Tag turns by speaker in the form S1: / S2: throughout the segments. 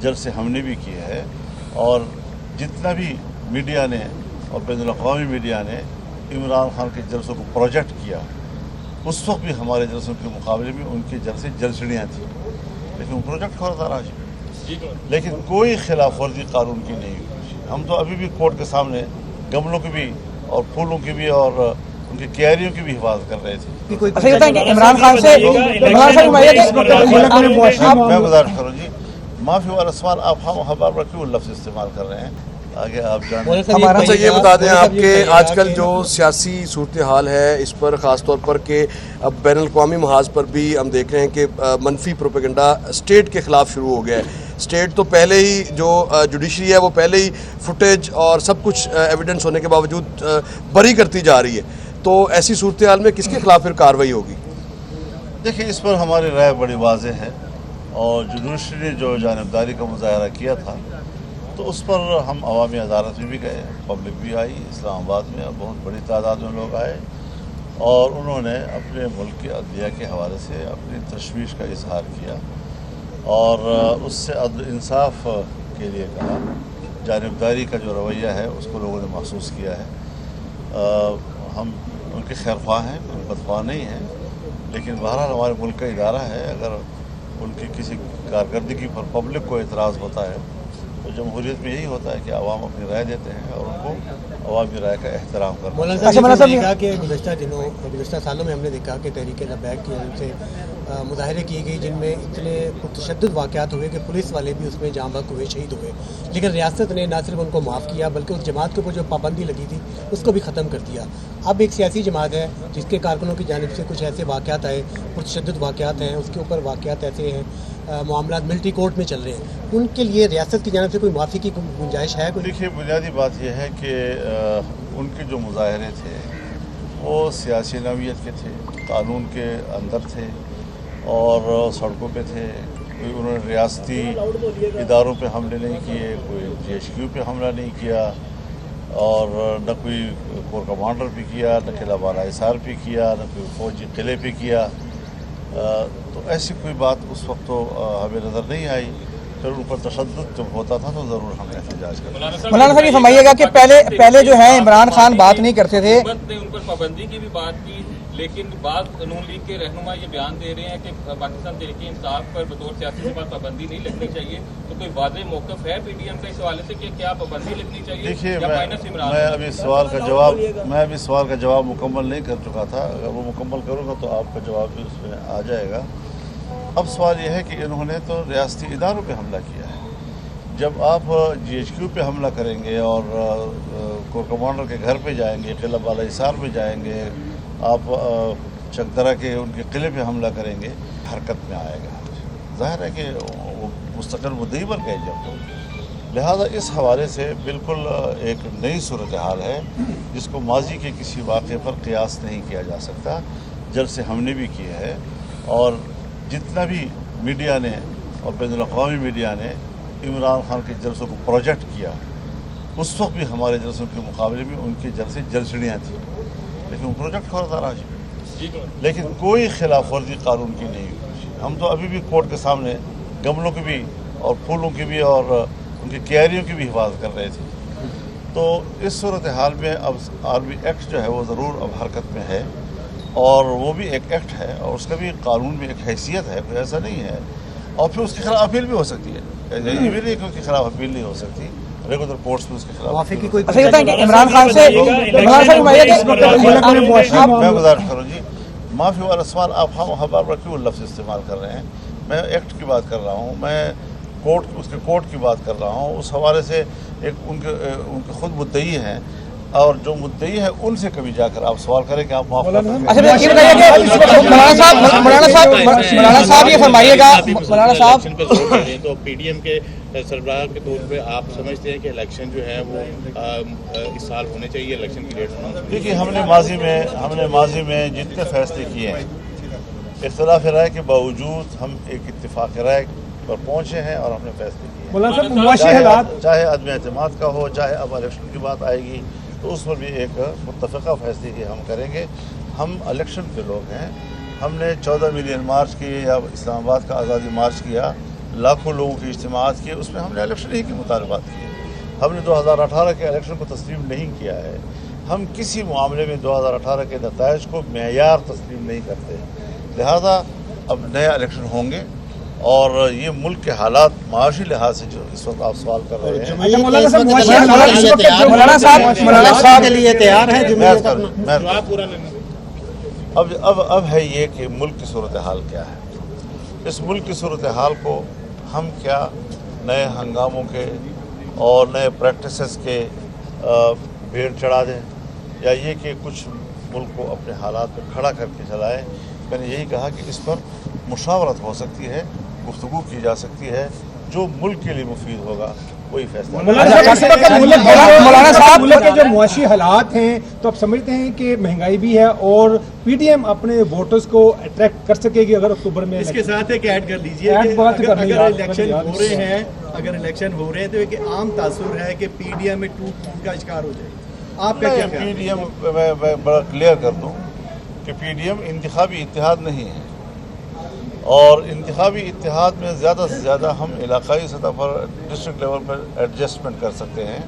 S1: जलसे हमने भी किए हैं, और जितना भी मीडिया ने और बैनुल-अक़वामी मीडिया ने इमरान खान के जलसों को प्रोजेक्ट किया, उस वक्त भी हमारे जलसों के मुकाबले में उनके जलसे जलसड़ियाँ थी, लेकिन वो प्रोजेक्ट खोलता रहा, लेकिन कोई खिलाफ वर्जी कानून की नहीं हुई। हम तो अभी भी कोर्ट के सामने गमलों की भी और फूलों की भी और उनकी क्यारियों की भी हिफाजत कर रहे थे।
S2: अच्छा, ये कि इमरान खान से
S1: मैं गुजारिश करूँ जी, माफ़ी वाला सवाल आप हम बार क्यों लफ्ज़ इस्तेमाल कर रहे हैं, आगे आप जाने।
S3: अच्छा, ये बता दें आपके आजकल जो सियासी सूरत हाल है इस पर ख़ास तौर पर कि अब बैनुल-अक़वामी महाज पर भी हम देख रहे हैं कि मनफी प्रोपेगेंडा स्टेट के ख़िलाफ़ शुरू हो गया है। स्टेट तो पहले ही जो जुडिशरी है वो पहले ही फुटेज और सब कुछ एविडेंस होने के बावजूद बरी करती जा रही है, तो ऐसी सूरत हाल में किसके खिलाफ फिर कार्रवाई होगी?
S1: देखिए, इस पर हमारी राय बड़ी वाज़ेह है, और जुडिशरी ने जो जानिबदारी का मुज़ाहरा किया था तो उस पर हम अवामी अदालत में भी गए, पब्लिक भी आई, इस्लामाबाद में बहुत बड़ी तादाद में लोग आए, और उन्होंने अपने मुल्क के अदलिया के हवाले से अपनी तशवीश का इजहार किया और उससे अदल इंसाफ के लिए कहा। जानिबदारी का जो रवैया है उसको लोगों ने महसूस किया है। हम उनके खैरख्वाह हैं, कोई बदख्वाह नहीं हैं, लेकिन बहरहाल हमारे मुल्क का इदारा है, अगर उनकी किसी कारकर्दगी पर पब्लिक को एतराज़ होता है तो जमहूरियत में यही होता है कि अवाम अपनी राय देते हैं और उनको अवामी राय का एहतराम करते हैं।
S4: कहा कि गुज़श्ता सालों में हमने देखा कि तहरीक लब्बैक की वजह से मुजाहरे किए गए जिनमें इतने तशद्दुद वाक़यात हुए कि पुलिस वाले भी उसमें जाँ बहक हुए, शहीद हुए, लेकिन रियासत ने न सिर्फ उनको माफ़ किया बल्कि उस जमात के ऊपर जो पाबंदी लगी थी उसको भी ख़त्म कर दिया। अब एक सियासी जमात है जिसके कारकुनों की जानिब से कुछ ऐसे वाक़यात आए, तशद्दुद वाक़यात हैं, उसके ऊपर वाक़यात ऐसे हैं, मामला मिलिट्री कोर्ट में चल रहे हैं, उनके लिए रियासत की जानिब से कोई माफ़ी की गुंजाइश है?
S1: देखिए, बुनियादी बात यह है कि उनके जो मुजाहरे थे वो सियासी नौइयत के थे, कानून के अंदर थे और सड़कों पे थे। कोई उन्होंने रियासती इदारों पे हमले नहीं किए, कोई GHQ पे हमला नहीं किया, और न कोई कोर कमांडर पे किया, न किला बाला हिसार पे किया, न कोई फौजी किले पे किया। तो ऐसी कोई बात उस वक्त तो हमें नज़र नहीं आई। फिर उन पर तशद्दुद जब होता था तो ज़रूर हम एहतजाज करते।
S2: मौलाना साहब, ये फरमाइएगा कि पहले जो है इमरान खान बात नहीं करते थे,
S5: उन पर पाबंदी की भी बात की, लेकिन बाद नून लीग के रहनुमा ये बयान दे रहे हैं कि पाकिस्तान तहरीक इंसाफ पर बतौर सियासी जमात पाबंदी नहीं लगनी चाहिए, तो कोई वाज़ेह मौक़िफ़ है PDM का इस हवाले से कि क्या पाबंदी लगनी चाहिए?
S1: देखिए,
S5: मैं
S1: अभी सवाल का जवाब मुकम्मल नहीं कर चुका था, अगर वो मुकम्मल करूँगा तो आपका जवाब भी उसमें आ जाएगा। अब सवाल यह है कि इन्होंने तो रियासती इदारों पे हमला किया है। जब आप GHQ पे हमला करेंगे और कोर कमांडर के घर पे जाएंगे, किला बाला हिसार पे जाएंगे, आप चकदरा के उनके किले पे हमला करेंगे, हरकत में आएगा। ज़ाहिर है कि वो मुस्तकिल मुद्दई बन गए जब तो। लिहाजा इस हवाले से बिल्कुल एक नई सूरत हाल है जिसको माजी के किसी वाक़े पर क़ियास नहीं किया जा सकता। जलसे हमने भी किए हैं, और जितना भी मीडिया ने और बैनुल-अक़वामी मीडिया ने इमरान खान के जलसों को प्रोजेक्ट किया, उस वक्त भी हमारे जलसों के मुकाबले में उनके जलसे जलसड़ियाँ थी, लेकिन वो प्रोजेक्ट खोलता रहा, लेकिन कोई खिलाफ वर्जी कानून की नहीं हुई। हम तो अभी भी कोर्ट के सामने गमलों की भी और फूलों की भी और उनकी क्यारियों की भी हिफाजत कर रहे थे। तो इस सूरत हाल में अब आर्मी एक्ट जो है वो ज़रूर अब हरकत में है, और वो भी एक एक्ट है और उसका भी कानून में एक हैसियत है, कोई ऐसा नहीं है। और फिर उसके खिलाफ अपील भी हो सकती है, ये भी नहीं कि उसके खिलाफ अपील नहीं हो सकती, रेगुलर कोर्ट्स में उसके खिलाफ
S4: माफ़ी की कोई।
S2: अच्छा, ये कि इमरान खान से
S1: मैं गुजारिश करूँ जी, माफ़ी वाला सवाल आप हम बार क्यों लफ्ज़ इस्तेमाल कर रहे हैं। मैं एक्ट की बात कर रहा हूँ, मैं उसके कोर्ट की बात कर रहा हूँ। उस हवाले से एक उनके खुद मुद्दई हैं, और जो मुद्दई है उनसे कभी जाकर आप सवाल करें कि आप माफ़ कर देंगे।
S2: अच्छा, ये बताइए कि मौलाना साहब ये फरमाइएगा, मौलाना साहब
S6: तो PDM के सरबराह के तौर पे आप समझते हैं कि इलेक्शन जो है वो इस साल होने चाहिए, इलेक्शन की डेट होना?
S1: देखिए, हमने माजी में जितने फैसले किए हैं, इख्तिलाफ राय के बावजूद हम एक इत्तिफाक राय पर पहुँचे हैं और हमने फैसले किए। चाहे अदम एतमाद का हो, चाहे अब इलेक्शन की बात आएगी तो उस पर भी एक मुत्तफ़िक़ा फैसले की हम करेंगे। हम इलेक्शन के लोग हैं, हमने 14 मिलियन मार्च किए या इस्लामाबाद का आज़ादी मार्च किया, लाखों लोगों के इज्तिमात किए, उसमें हमने इलेक्शन ही के मुतालबात किए। हमने 2018 के इलेक्शन को तस्लीम नहीं किया है। हम किसी मामले में 2018 के नताइज को मेयार तस्लीम नहीं करते, लिहाजा अब नया इलेक्शन होंगे और ये मुल्क के हालात माशी लिहाज से जो इस वक्त आप सवाल कर रहे हैं,
S2: मौलाना साहब के लिए तैयार है।
S1: अब है ये कि मुल्क की सूरत हाल क्या है। इस मुल्क की सूरत हाल को हम क्या नए हंगामों के और नए प्रैक्टिसेस के भेड़ चढ़ा दें, या ये कि कुछ मुल्क को अपने हालात पर खड़ा करके चलाएं। मैंने यही कहा कि इस पर मुशावरत हो सकती है, गुफ्तगू की जा सकती है, जो मुल्क के लिए मुफीद होगा वही फैसला।
S7: मौलाना साहब के जो मुआशी हालात हैं, तो आप समझते हैं कि महंगाई भी है और पीडीएम अपने वोटर्स को अट्रैक्ट कर सकेगी अगर अक्टूबर में।
S8: इसके साथ एक ऐड कर लीजिए
S7: ऐड
S8: कि
S7: बात
S8: अगर
S7: करनी है,
S8: इलेक्शन हो रहे हैं, तो एक आम तासुर है कि पीडीएम में टूट का शिकार हो जाए। आपका क्या ख्याल है?
S1: पीडीएम मैं बड़ा क्लियर कर दूं कि पीडीएम इंतखाबी इत्तेहाद नहीं है, और इंतखाबी इत्तेहाद में ज़्यादा से ज़्यादा हम इलाकाई सतह पर डिस्ट्रिक्ट लेवल पर एडजस्टमेंट कर सकते हैं।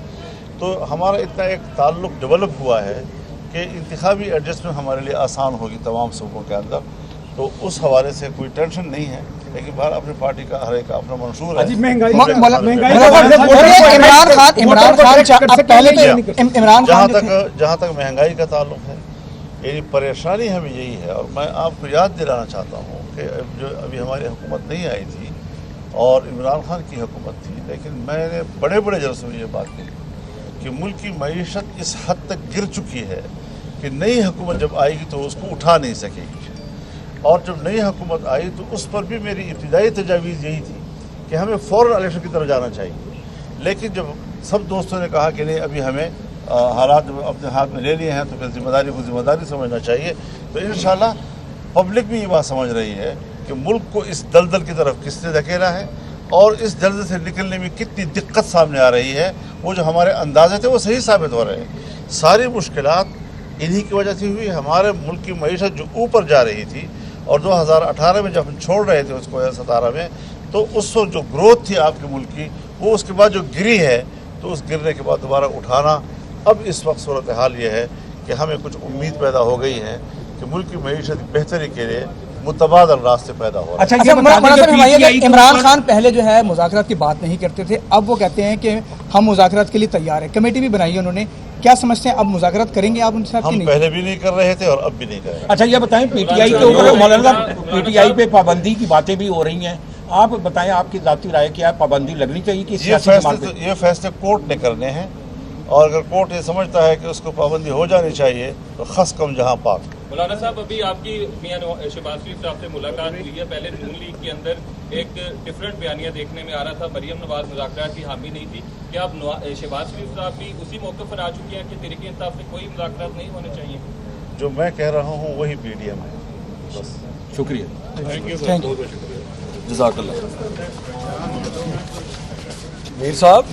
S1: तो हमारा इतना एक ताल्लुक़ डेवलप हुआ है कि इंतखाबी एडजस्टमेंट हमारे लिए आसान होगी तमाम सूबों के अंदर, तो उस हवाले से कोई टेंशन नहीं है। लेकिन बाहर अपनी पार्टी का हर एक का अपना मंशूर है।
S2: इमरान खान
S1: जहाँ तक महंगाई का ताल्लुक है, यानी परेशानी हमें यही है, और मैं आपको याद दिलाना चाहता हूँ कि जो अभी हमारी हुकूमत नहीं आई थी और इमरान खान की हुकूमत थी, लेकिन मैंने बड़े बड़े जलसों में ये बात कही कि मुल्क की मईशत इस हद तक गिर चुकी है कि नई हुकूमत जब आएगी तो उसको उठा नहीं सकेगी। और जब नई हुकूमत आई तो उस पर भी मेरी इब्तिदाई तजावीज़ यही थी कि हमें फ़ौरन इलेक्शन की तरफ जाना चाहिए। लेकिन जब सब दोस्तों ने कहा कि नहीं, अभी हमें हालात अपने हाथ में ले लिए हैं, तो फिर जिम्मेदारी को जिम्मेदारी समझना चाहिए, तो इंशाल्लाह पब्लिक भी ये बात समझ रही है कि मुल्क को इस दलदल की तरफ किसने धकेला है और इस दलदल से निकलने में कितनी दिक्कत सामने आ रही है। वो जो हमारे अंदाजे थे वो सही साबित हो रहे हैं। सारी मुश्किलात इन्हीं की वजह से हुई। हमारे मुल्क की मईशत जो ऊपर जा रही थी, और 2018 में जब हम छोड़ रहे थे उसको 2017 में, तो उस वक्त जो ग्रोथ थी आपके मुल्क की, वो उसके बाद जो गिरी है, तो उस गिरने के बाद दोबारा उठाना, अब इस वक्त सूरत हाल ये है कि हमें कुछ उम्मीद पैदा हो गई है कि मुल्क की मईशत बेहतरी के लिए मुतबादल रास्ते पैदा हो रहे हैं।
S2: अच्छा, इमरान खान पहले जो है मुज़ाकरात की बात नहीं करते थे, अब वो कहते हैं कि हम मुज़ाकरात के लिए तैयार हैं। कमेटी भी बनाई है उन्होंने, क्या समझते हैं अब मुज़ाकरात करेंगे आप उनके साथ?
S1: हम पहले भी नहीं कर रहे थे और अब भी नहीं करेंगे।
S9: अच्छा, ये बताएं, पीटीआई के ऊपर मौलाना पीटीआई पे पाबंदी की बातें भी हो रही हैं, आप बताएं आपकी ज़ाती राय क्या है, पाबंदी लगनी चाहिए कि
S1: ये फैसले कोर्ट ने करने हैं, और अगर कोर्ट ये समझता है कि उसको पाबंदी हो जानी चाहिए तो खस कम जहाँ पाक।
S5: मौलाना साहब, अभी आपकी मियां शहबाज शरीफ साहब से मुलाकात हुई है। पहले नून लीग के अंदर एक डिफरेंट बयानिया देखने में आ रहा था, मरियम नवाज मुज़ाकरात की हामी नहीं थी। क्या अब शहबाज शरीफ साहब भी उसी मौके पर आ चुके हैं कि तहरीक इंसाफ से कोई मुज़ाकरात नहीं होने चाहिए?
S1: जो मैं कह रहा हूँ वही पीडीएम है। बस,
S3: शुक्रिया,
S5: थैंक यू।
S3: जज़ाकल्लाह। मीर साहब,